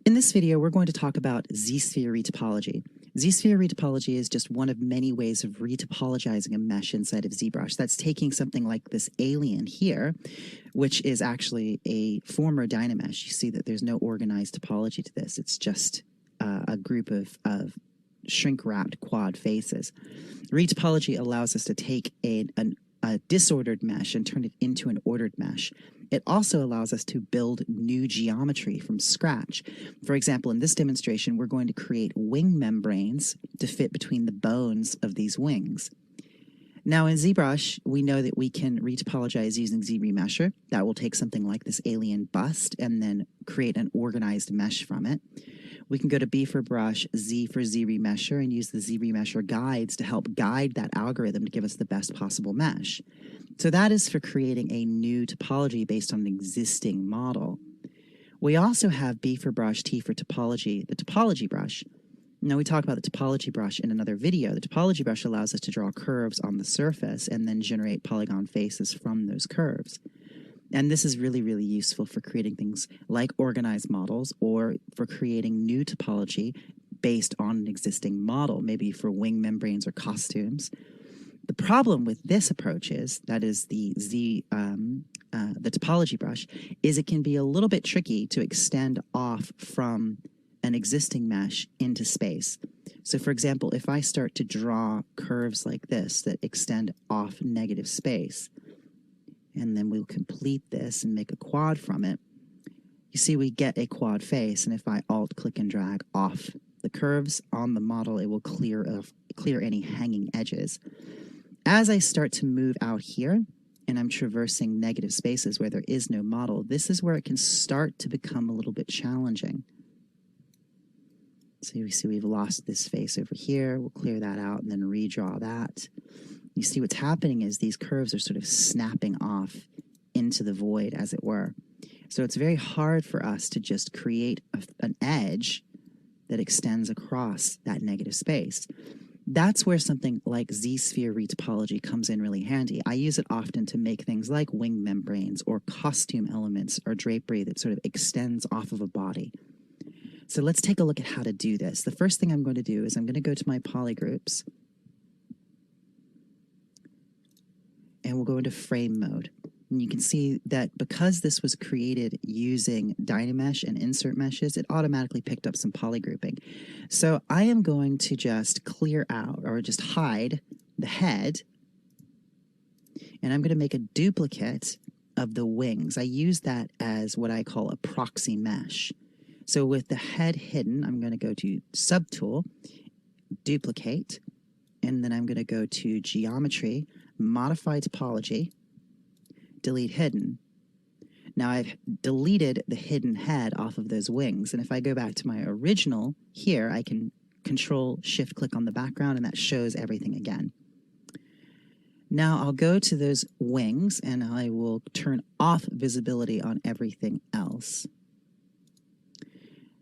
In this video, we're going to talk about Zsphere Retopology. Zsphere Retopology is just one of many ways of retopologizing a mesh inside of ZBrush. That's taking something like this alien here, which is actually a former Dynamesh. You see that there's no organized topology to this. It's just a group of shrink-wrapped quad faces. Retopology allows us to take a disordered mesh and turn it into an ordered mesh. It also allows us to build new geometry from scratch. For example, in this demonstration, we're going to create wing membranes to fit between the bones of these wings. Now in ZBrush, we know that we can retopologize using ZRemesher. That will take something like this alien bust and then create an organized mesh from it. We can go to B for brush, Z for ZRemesher, and use the ZRemesher guides to help guide that algorithm to give us the best possible mesh. So that is for creating a new topology based on an existing model. We also have B for brush, T for topology, the topology brush. Now we talk about the topology brush in another video. The topology brush allows us to draw curves on the surface and then generate polygon faces from those curves. And this is really, really useful for creating things like organized models or for creating new topology based on an existing model, maybe for wing membranes or costumes. The problem with this approach is, that is the topology brush, is it can be a little bit tricky to extend off from an existing mesh into space. So for example, if I start to draw curves like this that extend off negative space, and then we'll complete this and make a quad from it, you see we get a quad face, and if I alt click and drag off the curves on the model, it will clear any hanging edges. As I start to move out here, and I'm traversing negative spaces where there is no model, this is where it can start to become a little bit challenging. So you see we've lost this face over here. We'll clear that out and then redraw that. You see what's happening is these curves are sort of snapping off into the void, as it were. So it's very hard for us to just create an edge that extends across that negative space. That's where something like Zsphere Retopology comes in really handy. I use it often to make things like wing membranes or costume elements or drapery that sort of extends off of a body. So let's take a look at how to do this. The first thing I'm going to do is I'm going to go to my polygroups, and we'll go into frame mode. And you can see that because this was created using Dynamesh and insert meshes, it automatically picked up some polygrouping. So I am going to just clear out, or just hide, the head, and I'm going to make a duplicate of the wings. I use that as what I call a proxy mesh. So with the head hidden, I'm going to go to Subtool, Duplicate, and then I'm going to go to Geometry, Modify Topology, Delete Hidden. Now I've deleted the hidden head off of those wings, and if I go back to my original here, I can Control-Shift-Click on the background, and that shows everything again. Now I'll go to those wings, and I will turn off visibility on everything else.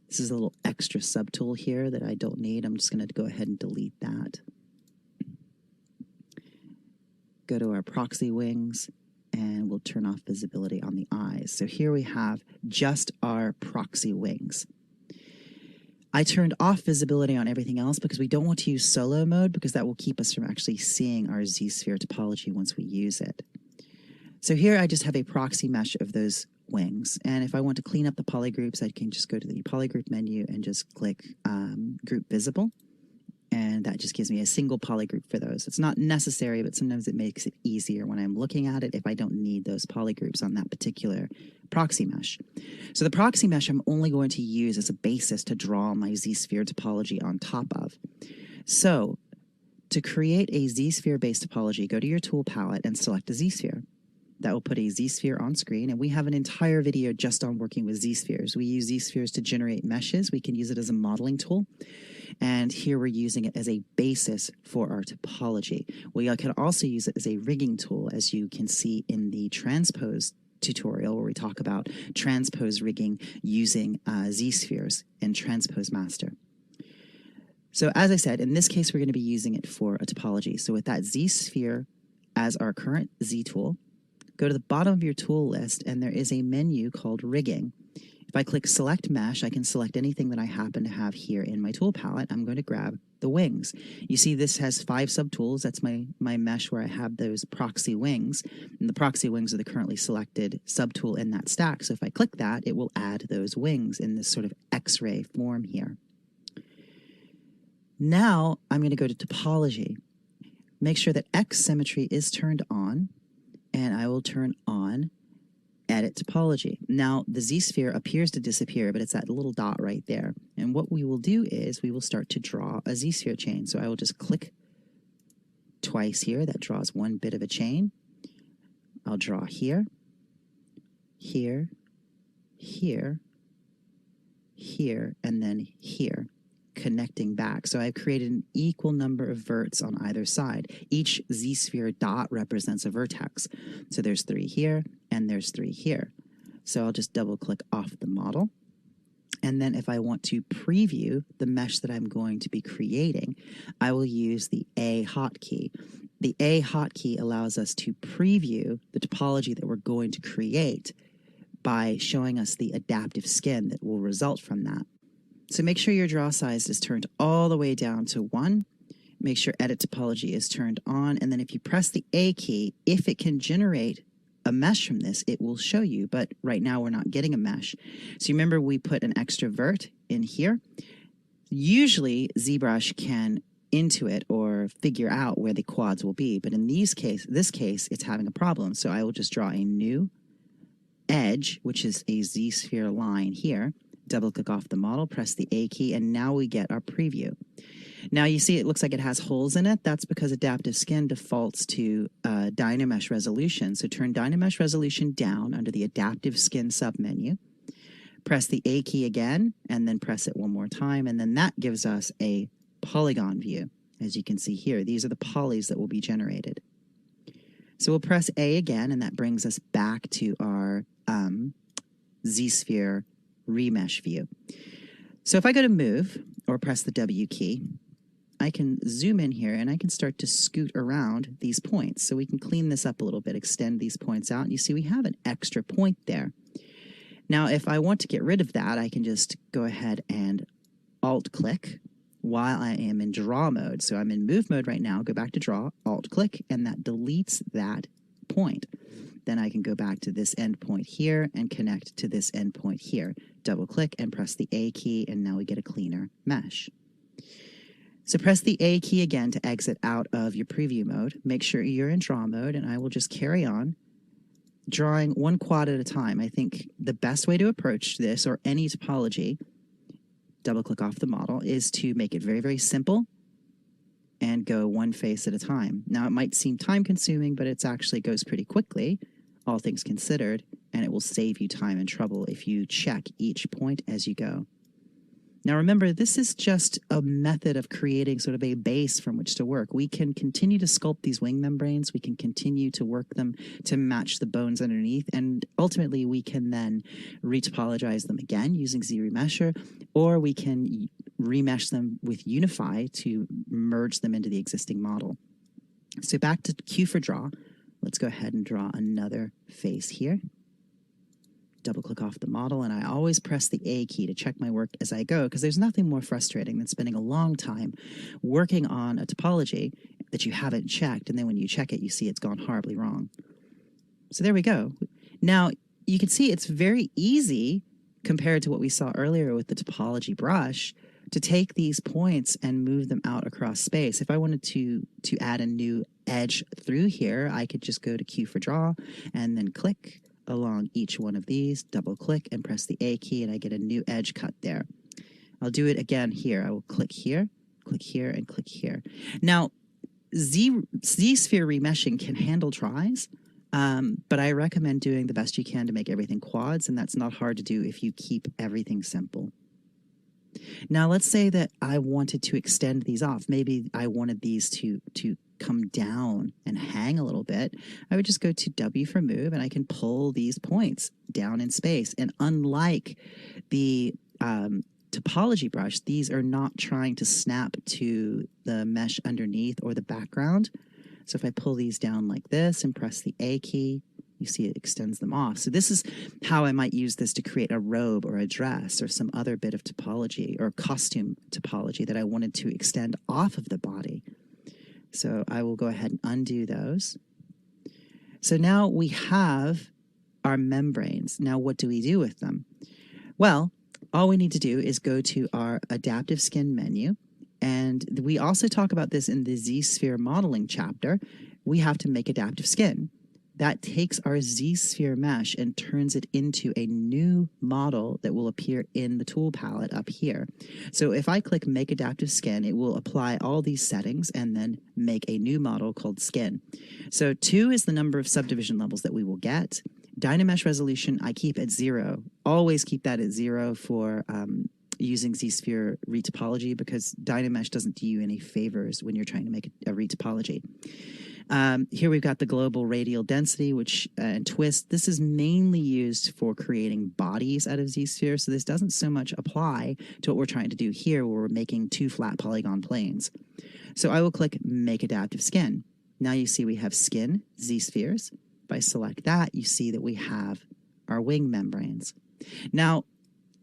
This is a little extra subtool here that I don't need. I'm just going to go ahead and delete that. Go to our proxy wings, and we'll turn off visibility on the eyes. So here we have just our proxy wings. I turned off visibility on everything else because we don't want to use solo mode, because that will keep us from actually seeing our Zsphere topology once we use it. So here I just have a proxy mesh of those wings, and if I want to clean up the polygroups, I can just go to the polygroup menu and just click Group Visible, and that just gives me a single polygroup for those. It's not necessary, but sometimes it makes it easier when I'm looking at it if I don't need those polygroups on that particular proxy mesh. So the proxy mesh I'm only going to use as a basis to draw my Zsphere topology on top of. So to create a Zsphere-based topology, go to your tool palette and select a Zsphere. That will put a Zsphere on screen, and we have an entire video just on working with Z-spheres. We use Z-spheres to generate meshes. We can use it as a modeling tool, and here we're using it as a basis for our topology. We can also use it as a rigging tool, as you can see in the transpose tutorial, where we talk about transpose rigging using Z-spheres in Transpose Master. So as I said, in this case, we're going to be using it for a topology. So with that Z-sphere as our current Z tool, go to the bottom of your tool list, and there is a menu called Rigging. If I click select mesh, I can select anything that I happen to have here in my tool palette. I'm going to grab the wings. You see this has 5 subtools. That's my mesh where I have those proxy wings. And the proxy wings are the currently selected subtool in that stack. So if I click that, it will add those wings in this sort of X-ray form here. Now I'm going to go to topology. Make sure that X symmetry is turned on, and I will turn on edit topology. Now the Z-sphere appears to disappear, but it's that little dot right there. And what we will do is we will start to draw a Z-sphere chain. So I will just click twice here. That draws one bit of a chain. I'll draw here, here, here, here, and then here, connecting back. So I've created an equal number of verts on either side. Each Z-sphere dot represents a vertex. So there's 3 here, and there's 3 here. So I'll just double click off the model. And then if I want to preview the mesh that I'm going to be creating, I will use the A hotkey. The A hotkey allows us to preview the topology that we're going to create by showing us the adaptive skin that will result from that. So make sure your draw size is turned all the way down to 1. Make sure edit topology is turned on. And then if you press the A key, if it can generate a mesh from this, it will show you. But right now we're not getting a mesh. So you remember we put an extra vert in here. Usually ZBrush can intuit or figure out where the quads will be. But in this case, it's having a problem. So I will just draw a new edge, which is a Z-sphere line here. Double click off the model, press the A key, and now we get our preview. Now you see it looks like it has holes in it. That's because adaptive skin defaults to Dynamesh resolution. So turn Dynamesh resolution down under the adaptive skin submenu. Press the A key again, and then press it one more time, and then that gives us a polygon view. As you can see here, these are the polys that will be generated. So we'll press A again, and that brings us back to our Z-sphere remesh view. So if I go to move or press the W key, I can zoom in here and I can start to scoot around these points. So we can clean this up a little bit, extend these points out, and you see we have an extra point there. Now if I want to get rid of that, I can just go ahead and alt click while I am in draw mode. So I'm in move mode right now, go back to draw, alt click, and that deletes that point. Then I can go back to this endpoint here and connect to this endpoint here. Double click and press the A key, and now we get a cleaner mesh. So press the A key again to exit out of your preview mode. Make sure you're in draw mode, and I will just carry on drawing one quad at a time. I think the best way to approach this, or any topology, double click off the model, is to make it very, very simple and go one face at a time. Now it might seem time consuming, but it actually goes pretty quickly, all things considered, and it will save you time and trouble if you check each point as you go. Now remember, this is just a method of creating sort of a base from which to work. We can continue to sculpt these wing membranes, we can continue to work them to match the bones underneath, and ultimately we can then retopologize them again using Z-Remesher, or we can remesh them with Unify to merge them into the existing model. So back to Q for draw. Let's go ahead and draw another face here. Double click off the model, and I always press the A key to check my work as I go, because there's nothing more frustrating than spending a long time working on a topology that you haven't checked, and then when you check it, you see it's gone horribly wrong. So there we go. Now, you can see it's very easy compared to what we saw earlier with the topology brush to take these points and move them out across space. If I wanted to add a new edge through here, I could just go to Q for draw and then click along each one of these, double click and press the A key, and I get a new edge cut there. I'll do it again here. I will click here, and click here. Now, Z-sphere remeshing can handle tries, but I recommend doing the best you can to make everything quads, and that's not hard to do if you keep everything simple. Now, let's say that I wanted to extend these off. Maybe I wanted these to come down and hang a little bit. I would just go to W for move, and I can pull these points down in space. And unlike the topology brush, these are not trying to snap to the mesh underneath or the background. So if I pull these down like this and press the A key, You see it extends them off. So this is how I might use this to create a robe or a dress or some other bit of topology or costume topology that I wanted to extend off of the body. So I will go ahead and undo those. So now we have our membranes. Now what do we do with them? Well, all we need to do is go to our adaptive skin menu. And we also talk about this in the Z-Sphere modeling chapter. We have to make adaptive skin. That takes our Z-Sphere mesh and turns it into a new model that will appear in the tool palette up here. So if I click Make Adaptive Skin, it will apply all these settings and then make a new model called Skin. So 2 is the number of subdivision levels that we will get. Dynamesh resolution, I keep at 0. Always keep that at 0 for using Zsphere Retopology, because Dynamesh doesn't do you any favors when you're trying to make a retopology. Here we've got the global radial density, which and twist. This is mainly used for creating bodies out of Zsphere, so this doesn't so much apply to what we're trying to do here, where we're making 2 flat polygon planes. So I will click Make Adaptive Skin. Now you see we have skin, Z-spheres. If I select that, you see that we have our wing membranes. Now,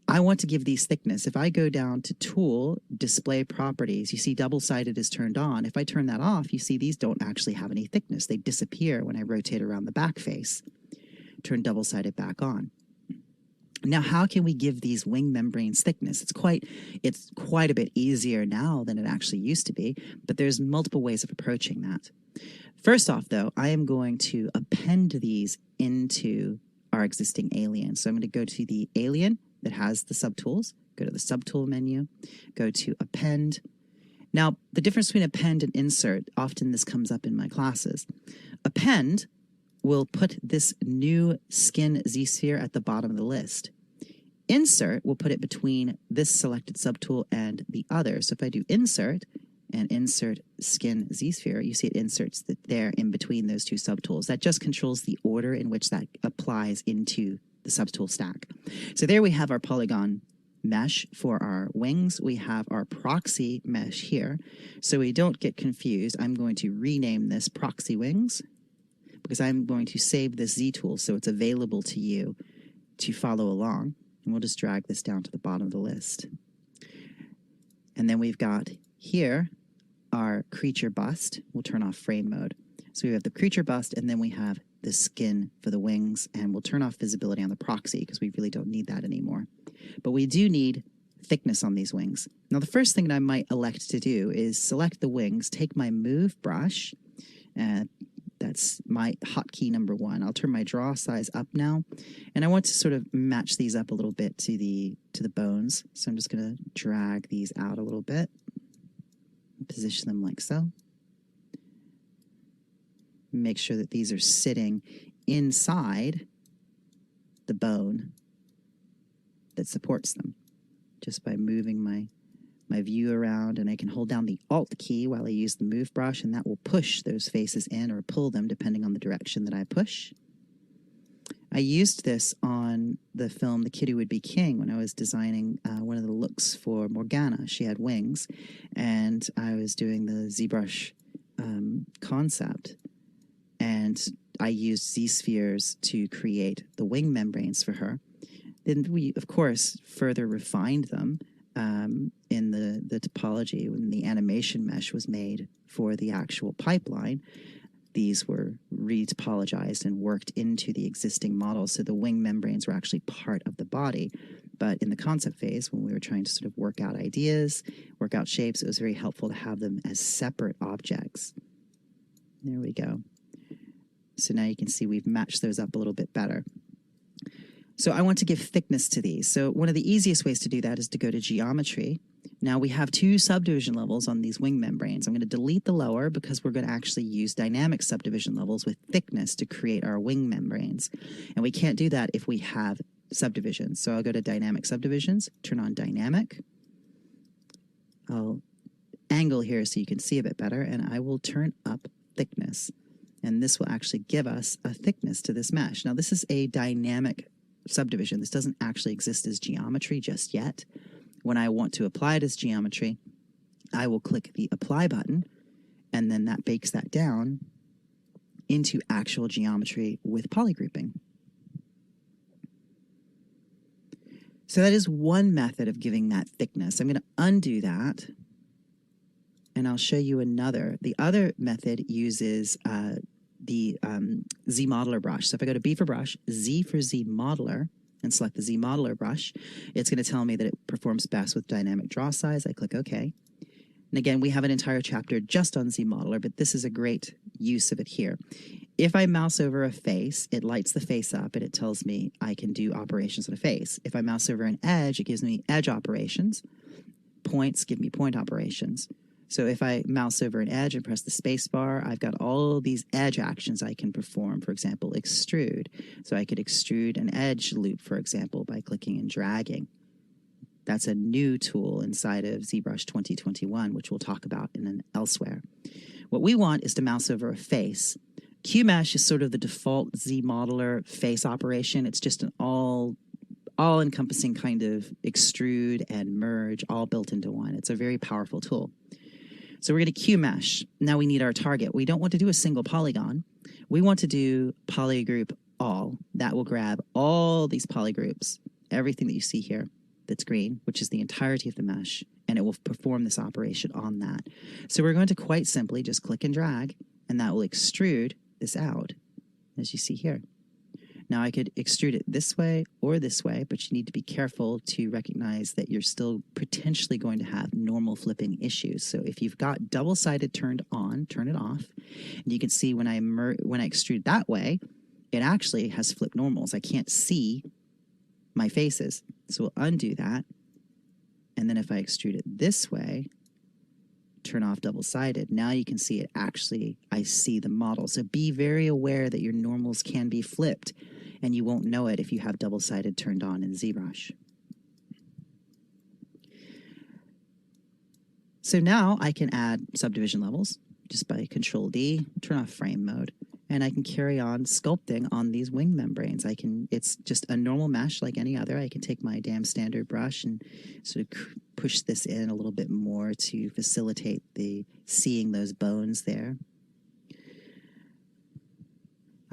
I want to give these thickness. If I go down to Tool, Display Properties, you see double-sided is turned on. If I turn that off, you see these don't actually have any thickness. They disappear when I rotate around the back face. Turn double-sided back on. Now, how can we give these wing membranes thickness? It's quite a bit easier now than it actually used to be, but there's multiple ways of approaching that. First off, though, I am going to append these into our existing alien. So I'm going to go to the alien that has the subtools, go to the subtool menu, go to append. Now, the difference between append and insert, often this comes up in my classes. Append will put this new skin Z-sphere at the bottom of the list. Insert will put it between this selected subtool and the other. So if I do insert and insert skin Z-sphere, you see it inserts there in between those 2 subtools. That just controls the order in which that applies into the subtool stack. So there we have our polygon mesh for our wings. We have our proxy mesh here. So we don't get confused, I'm going to rename this proxy wings, because I'm going to save this Z tool so it's available to you to follow along. And we'll just drag this down to the bottom of the list. And then we've got here our creature bust. We'll turn off frame mode. So we have the creature bust, and then we have the skin for the wings, and we'll turn off visibility on the proxy because we really don't need that anymore. But we do need thickness on these wings. Now, the first thing that I might elect to do is select the wings, take my move brush, that's my hotkey number 1. I'll turn my draw size up now, and I want to sort of match these up a little bit to the bones. So I'm just going to drag these out a little bit, position them like so. Make sure that these are sitting inside the bone that supports them, just by moving my view around, and I can hold down the Alt key while I use the move brush, and that will push those faces in or pull them depending on the direction that I push. I used this on the film The Kid Who Would Be King when I was designing one of the looks for Morgana. She had wings, and I was doing the ZBrush concept, and I used Z-spheres to create the wing membranes for her. Then we, of course, further refined them in the topology when the animation mesh was made for the actual pipeline. These were retopologized and worked into the existing model, so the wing membranes were actually part of the body. But in the concept phase, when we were trying to sort of work out ideas, work out shapes, it was very helpful to have them as separate objects. There we go. So now you can see we've matched those up a little bit better. So I want to give thickness to these. So one of the easiest ways to do that is to go to Geometry. Now we have 2 subdivision levels on these wing membranes. I'm going to delete the lower because we're going to actually use dynamic subdivision levels with thickness to create our wing membranes. And we can't do that if we have subdivisions. So I'll go to Dynamic Subdivisions, turn on Dynamic. I'll angle here so you can see a bit better, and I will turn up thickness. And this will actually give us a thickness to this mesh. Now this is a dynamic subdivision. This doesn't actually exist as geometry just yet. When I want to apply it as geometry, I will click the Apply button, and then that bakes that down, into actual geometry with polygrouping. So that is one method of giving that thickness. I'm going to undo that, and I'll show you another. The other method uses the Z modeler brush. So if I go to B for brush, Z for Z modeler, and select the Z modeler brush, it's going to tell me that it performs best with dynamic draw size. I click OK. And again, we have an entire chapter just on Z modeler, but this is a great use of it here. If I mouse over a face, it lights the face up and it tells me I can do operations on a face. If I mouse over an edge, it gives me edge operations. Points give me point operations. So if I mouse over an edge and press the space bar, I've got all these edge actions I can perform. For example, extrude. So I could extrude an edge loop, for example, by clicking and dragging. That's a new tool inside of ZBrush 2021, which we'll talk about elsewhere. What we want is to mouse over a face. QMesh is sort of the default Z modeler face operation. It's just an all-encompassing kind of extrude and merge all built into one. It's a very powerful tool. So we're going to QMesh. Now we need our target. We don't want to do a single polygon. We want to do polygroup all. That will grab all these polygroups, everything that you see here that's green, which is the entirety of the mesh, and it will perform this operation on that. So we're going to quite simply just click and drag, and that will extrude this out, as you see here. Now I could extrude it this way or this way, but you need to be careful to recognize that you're still potentially going to have normal flipping issues. So if you've got double-sided turned on, turn it off. And you can see when I extrude that way, it actually has flipped normals. I can't see my faces. So we'll undo that. And then if I extrude it this way, turn off double-sided, now you can see it actually, I see the model. So be very aware that your normals can be flipped, and you won't know it if you have double-sided turned on in ZBrush. So now I can add subdivision levels just by Control-D, turn off frame mode, and I can carry on sculpting on these wing membranes. It's just a normal mesh like any other. I can take my damn standard brush and sort of push this in a little bit more to facilitate seeing those bones there.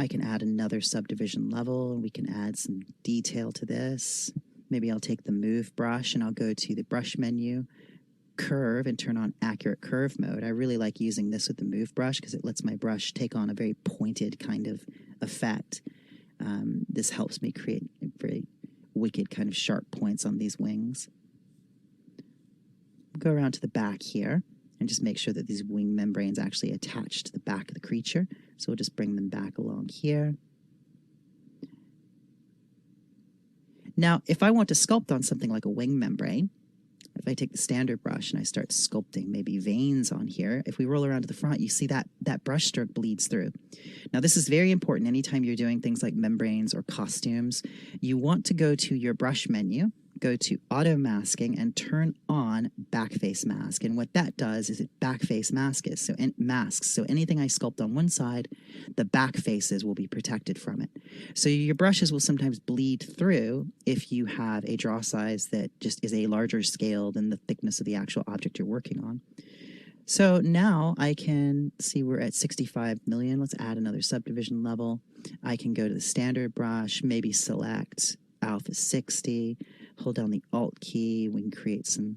I can add another subdivision level, and we can add some detail to this. Maybe I'll take the move brush and I'll go to the brush menu, curve, and turn on accurate curve mode. I really like using this with the move brush because it lets my brush take on a very pointed kind of effect. This helps me create very wicked kind of sharp points on these wings. Go around to the back here and just make sure that these wing membranes actually attach to the back of the creature. So we'll just bring them back along here. Now, if I want to sculpt on something like a wing membrane, if I take the standard brush and I start sculpting maybe veins on here, if we roll around to the front, you see that brush stroke bleeds through. Now, this is very important anytime you're doing things like membranes or costumes. You want to go to your brush menu, go to auto masking, and turn on backface mask. And what that does is it backface masks. So anything I sculpt on one side, the back faces will be protected from it. So your brushes will sometimes bleed through if you have a draw size that just is a larger scale than the thickness of the actual object you're working on. So now I can see we're at 65 million. Let's add another subdivision level. I can go to the standard brush, maybe select alpha 60, hold down the Alt key. We can create some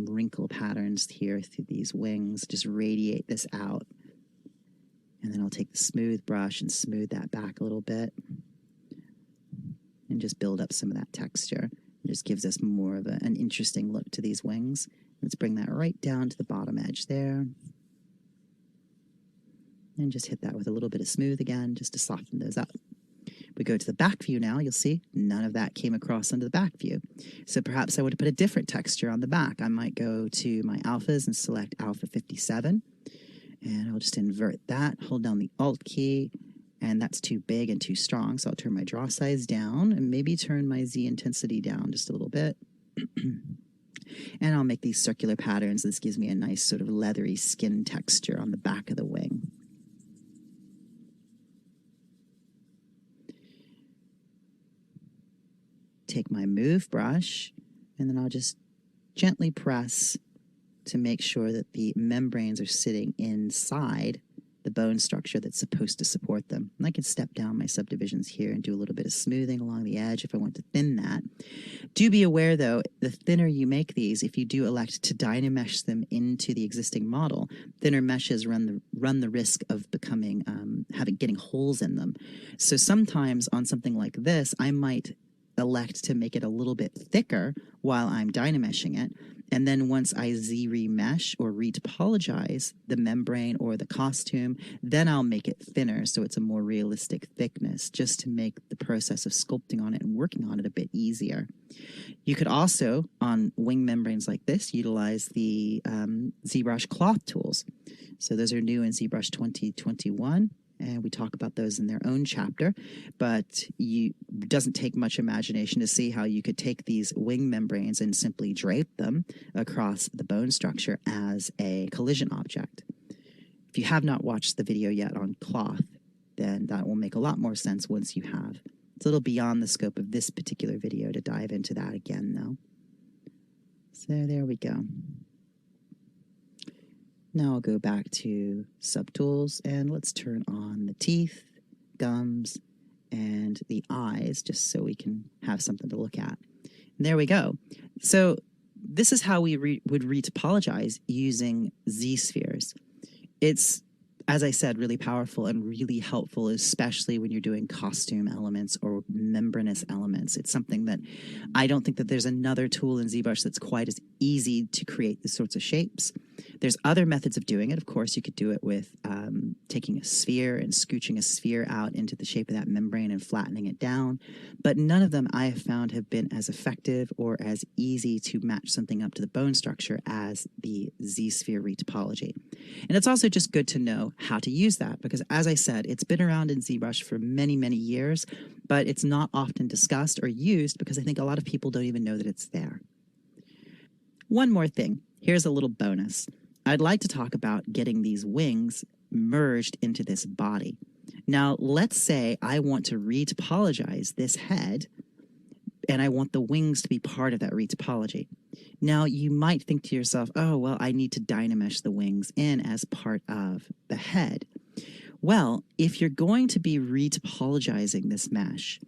wrinkle patterns here through these wings, just radiate this out. And then I'll take the smooth brush and smooth that back a little bit and just build up some of that texture. It just gives us more of an interesting look to these wings. Let's bring that right down to the bottom edge there. And just hit that with a little bit of smooth again, just to soften those up. We go to the back view now, you'll see none of that came across under the back view. So perhaps I want to put a different texture on the back. I might go to my alphas and select alpha 57. And I'll just invert that, hold down the Alt key, and that's too big and too strong. So I'll turn my draw size down and maybe turn my Z intensity down just a little bit. And I'll make these circular patterns. This gives me a nice sort of leathery skin texture on the back of the wing. Take my move brush, and then I'll just gently press to make sure that the membranes are sitting inside the bone structure that's supposed to support them. And I can step down my subdivisions here and do a little bit of smoothing along the edge if I want to thin that. Do be aware, though, the thinner you make these, if you do elect to dynamesh them into the existing model, thinner meshes run the risk of becoming getting holes in them. So sometimes on something like this, I might elect to make it a little bit thicker while I'm dynameshing it. And then once I Z-remesh or retopologize the membrane or the costume, then I'll make it thinner so it's a more realistic thickness, just to make the process of sculpting on it and working on it a bit easier. You could also, on wing membranes like this, utilize the ZBrush cloth tools. So those are new in ZBrush 2021. And we talk about those in their own chapter, but it doesn't take much imagination to see how you could take these wing membranes and simply drape them across the bone structure as a collision object. If you have not watched the video yet on cloth, then that will make a lot more sense once you have. It's a little beyond the scope of this particular video to dive into that again, though. So there we go. Now I'll go back to subtools and let's turn on the teeth, gums, and the eyes just so we can have something to look at. And there we go. So this is how we would retopologize using Z-spheres. It's, as I said, really powerful and really helpful, especially when you're doing costume elements or membranous elements. It's something that I don't think that there's another tool in ZBrush that's quite as easy to create these sorts of shapes. There's other methods of doing it. Of course, you could do it with taking a sphere and scooching a sphere out into the shape of that membrane and flattening it down. But none of them I have found have been as effective or as easy to match something up to the bone structure as the Zsphere Retopology. And it's also just good to know how to use that because, as I said, it's been around in ZBrush for many, many years, but it's not often discussed or used because I think a lot of people don't even know that it's there. One more thing. Here's a little bonus. I'd like to talk about getting these wings merged into this body. Now, let's say I want to retopologize this head, and I want the wings to be part of that retopology. Now, you might think to yourself, oh, well, I need to dynamesh the wings in as part of the head. Well, if you're going to be retopologizing this mesh,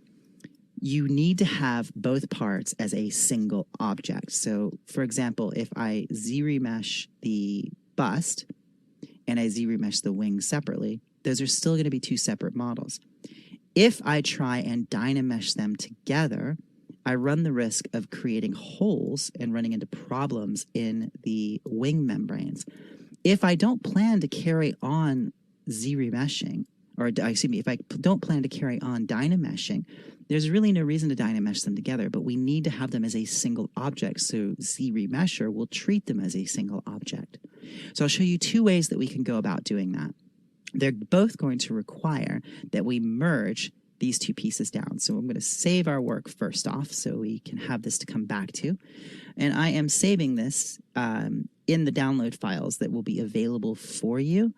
you need to have both parts as a single object. So, for example, if I Z-remesh the bust and I Z-remesh the wings separately, those are still going to be two separate models. If I try and dynamesh them together, I run the risk of creating holes and running into problems in the wing membranes. If I don't plan to carry on Z-remeshing, or excuse me, if I don't plan to carry on dynameshing, there's really no reason to dynamesh them together, but we need to have them as a single object, so Z-remesher will treat them as a single object. So I'll show you two ways that we can go about doing that. They're both going to require that we merge these two pieces down. So I'm going to save our work first off so we can have this to come back to. And I am saving this in the download files that will be available for you.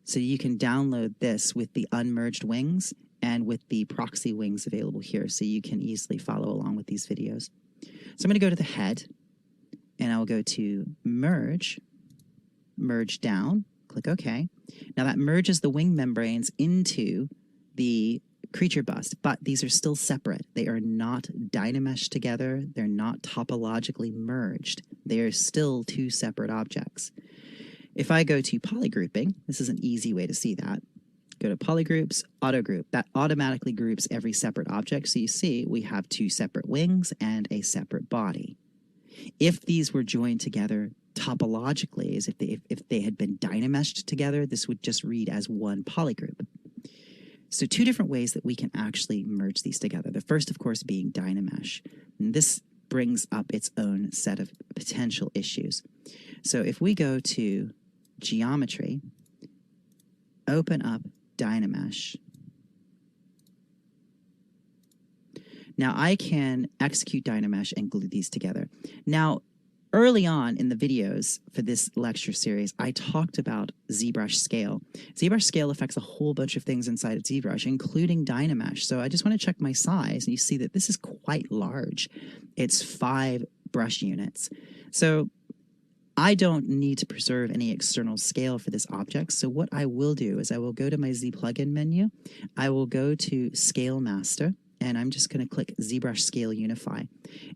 So you can download this with the unmerged wings and with the proxy wings available here so you can easily follow along with these videos. So I'm going to go to the head and I'll go to merge, merge down, click OK. Now that merges the wing membranes into the creature bust, but these are still separate. They are not dynameshed together. They're not topologically merged. They are still two separate objects. If I go to polygrouping, this is an easy way to see that. Go to polygroups, auto group. That automatically groups every separate object. So you see we have two separate wings and a separate body. If these were joined together topologically, as if they had been dynameshed together, this would just read as one polygroup. So two different ways that we can actually merge these together. The first, of course, being dynamesh. And this brings up its own set of potential issues. So if we go to geometry, open up dynamesh. Now I can execute dynamesh and glue these together. Now, early on in the videos for this lecture series, I talked about ZBrush scale. ZBrush scale affects a whole bunch of things inside of ZBrush, including dynamesh. So I just want to check my size, and you see that this is quite large. It's 5 brush units. So I don't need to preserve any external scale for this object. So what I will do is I will go to my Z plugin menu. I will go to Scale Master, and I'm just going to click ZBrush Scale Unify.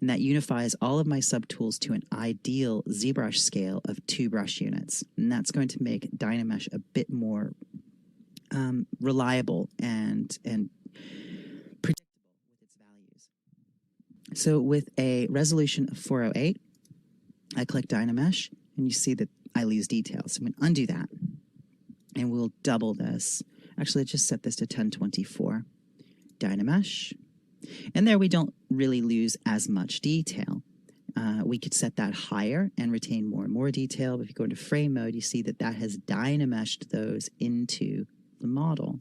And that unifies all of my subtools to an ideal ZBrush scale of 2 brush units. And that's going to make Dynamesh a bit more reliable and predictable with its values. So with a resolution of 408, I click Dynamesh, and you see that I lose details. So I'm going to undo that, and we'll double this. Actually, let's just set this to 1024. Dynamesh. And there we don't really lose as much detail. We could set that higher and retain more and more detail. But if you go into frame mode, you see that that has Dynameshed those into the model.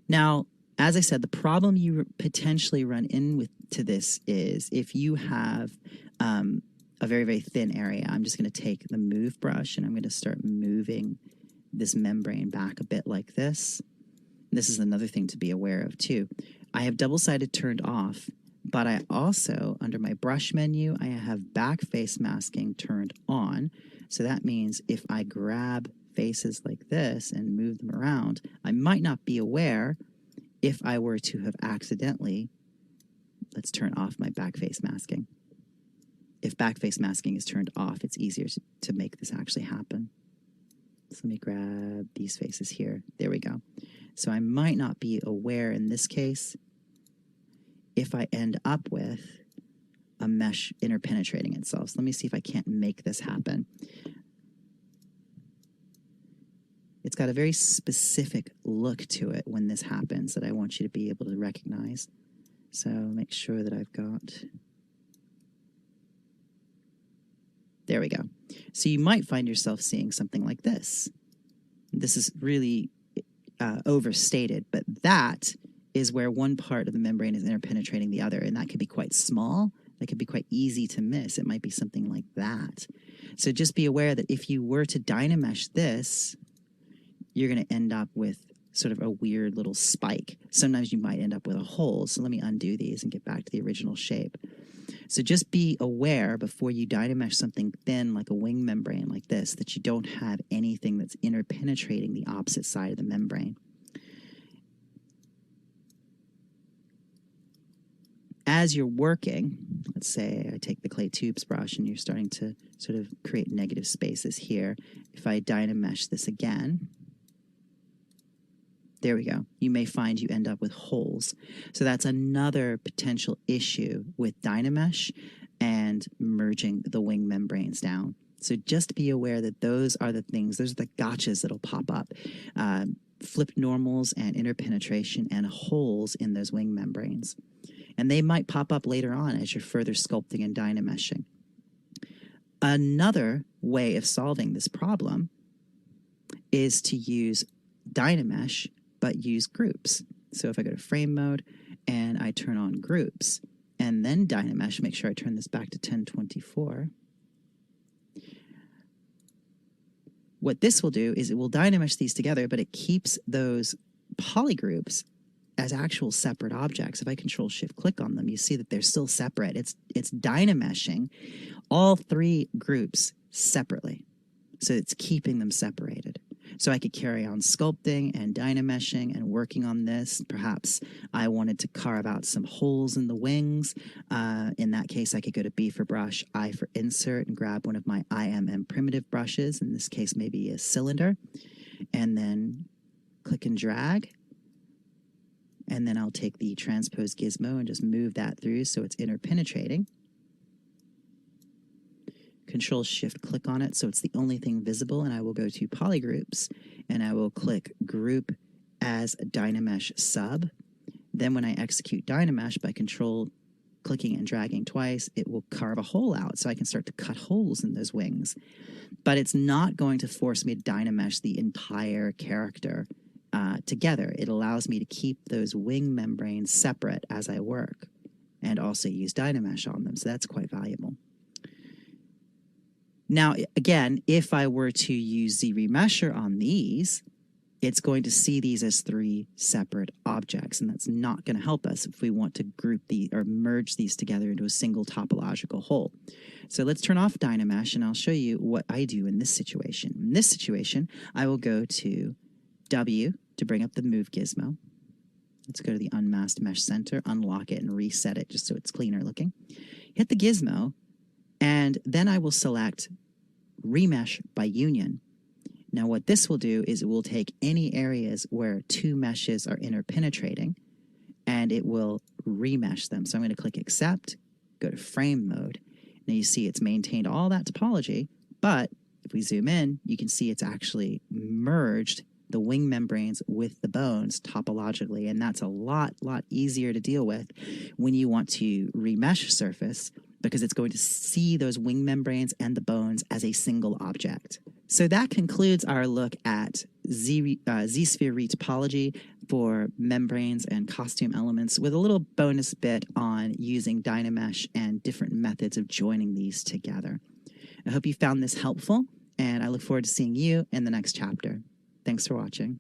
Now, as I said, the problem you potentially run into this is if you have a very, very thin area. I'm just going to take the move brush, and I'm going to start moving this membrane back a bit like this. This is another thing to be aware of too. I have double-sided turned off, but I also, under my brush menu, I have back face masking turned on. So that means if I grab faces like this and move them around, I might not be aware if I were to have accidentally, let's turn off my back face masking. If back face masking is turned off, it's easier to make this actually happen. So let me grab these faces here. There we go. So I might not be aware in this case if I end up with a mesh interpenetrating itself. So let me see if I can't make this happen. It's got a very specific look to it when this happens that I want you to be able to recognize. So make sure that I've got... There we go. So you might find yourself seeing something like this. This is really overstated, but that is where one part of the membrane is interpenetrating the other, and that could be quite small. That could be quite easy to miss. It might be something like that. So just be aware that if you were to Dynamesh this, you're going to end up with sort of a weird little spike. Sometimes you might end up with a hole. So let me undo these and get back to the original shape. So just be aware before you Dynamesh something thin like a wing membrane like this that you don't have anything that's interpenetrating the opposite side of the membrane. As you're working, let's say I take the clay tubes brush and you're starting to sort of create negative spaces here. If I Dynamesh this again, there we go. You may find you end up with holes. So that's another potential issue with Dynamesh and merging the wing membranes down. So just be aware that those are the things, those are the gotchas that'll pop up. Flipped normals and interpenetration and holes in those wing membranes. And they might pop up later on as you're further sculpting and Dynameshing. Another way of solving this problem is to use Dynamesh but use groups. So if I go to frame mode and I turn on groups and then Dynamesh, make sure I turn this back to 1024. What this will do is it will Dynamesh these together, but it keeps those polygroups as actual separate objects. If I Control-Shift-Click on them, you see that they're still separate. It's Dynameshing all 3 groups separately. So it's keeping them separated. So I could carry on sculpting and Dynameshing and working on this. Perhaps I wanted to carve out some holes in the wings. In that case, I could go to B for brush, I for insert, and grab one of my IMM primitive brushes. In this case, maybe a cylinder. And then click and drag. And then I'll take the transpose gizmo and just move that through so it's interpenetrating. Control-Shift-Click on it so it's the only thing visible, and I will go to Polygroups, and I will click Group as Dynamesh Sub. Then when I execute Dynamesh by Control-Clicking and dragging twice, it will carve a hole out, so I can start to cut holes in those wings. But it's not going to force me to Dynamesh the entire character together. It allows me to keep those wing membranes separate as I work, and also use Dynamesh on them, so that's quite valuable. Now, again, if I were to use Z-Remesher on these, it's going to see these as three separate objects, and that's not going to help us if we want to group the or merge these together into a single topological whole. So let's turn off Dynamesh, and I'll show you what I do in this situation. In this situation, I will go to W to bring up the Move gizmo. Let's go to the Unmasked Mesh Center, unlock it, and reset it just so it's cleaner looking. Hit the gizmo, and then I will select Remesh by Union. Now what this will do is it will take any areas where two meshes are interpenetrating, and it will remesh them. So I'm going to click Accept, go to Frame Mode. Now you see it's maintained all that topology, but if we zoom in, you can see it's actually merged the wing membranes with the bones topologically, and that's a lot easier to deal with when you want to remesh a surface, because it's going to see those wing membranes and the bones as a single object. So that concludes our look at Zsphere Retopology for membranes and costume elements, with a little bonus bit on using Dynamesh and different methods of joining these together. I hope you found this helpful, and I look forward to seeing you in the next chapter. Thanks for watching.